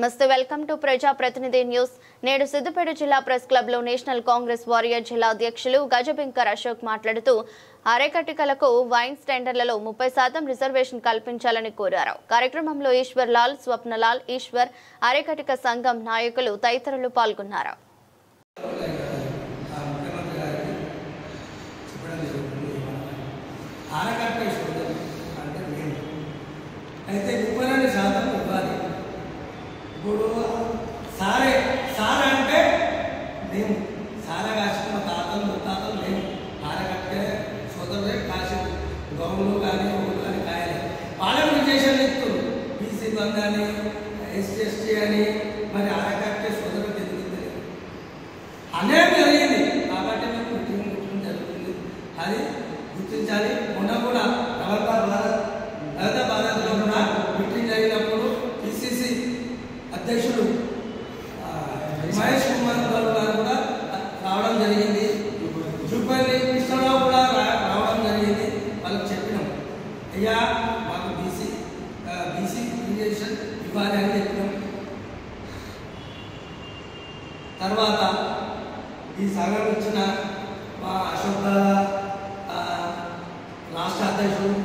నమస్తే welcome to ప్రజా ప్రతినిధి న్యూస్. నేడు సిద్దిపేట జిల్లా ప్రెస్ క్లబ్ లో నేషనల్ కాంగ్రెస్ వారియర్ జిల్లా అధ్యక్షులు గజబింకర్ అశోక్ మాట్లాడుతూ అరేకటికలకు వైన్స్ టెండర్లలో 30% రిజర్వేషన్ కల్పించాలని కోరారు. కార్యక్రమంలో ఈశ్వర్ లాల్, స్వప్నలాల్, ఈశ్వర్, అరేకటిక సంఘం నాయకులు తదితరులు పాల్గొన్నారు. ఇప్పుడు సారే సార్ అంటే మేము సారా కాసిన మా తాతలు ముత్తాతలు మేము ఆరకట్టే సోదరులే కాసి గౌన్లు కానీ ఊళ్ళు కానీ కాయాలి. వాళ్ళని విజేషన్లు ఇస్తారు. బీసీ బంద్ అని ఎస్సీ ఎస్టీ అని మరి ఆరకట్టే సోదరులు జరుగుతుంది అనేది జరిగింది. కాబట్టి మేము మీటింగ్ జరుగుతుంది, అది గుర్తించాలి. మొన్న కూడా భారత్లో కూడా మీటింగ్ జరిగినప్పుడు పిసిసి అధ్యక్షుడు మహేష్ కుమార్ గారు కూడా రావడం జరిగింది. జూపల్లి కృష్ణరావు కూడా రావడం జరిగింది. వాళ్ళకి చెప్పినాం, అయ్యా మాకు బీసీ రిజర్వేషన్ ఇవ్వాలి అని చెప్పినాం. తర్వాత ఈ సంఘం ఇచ్చిన మా అశోక్ రాష్ట్ర అధ్యక్షుడు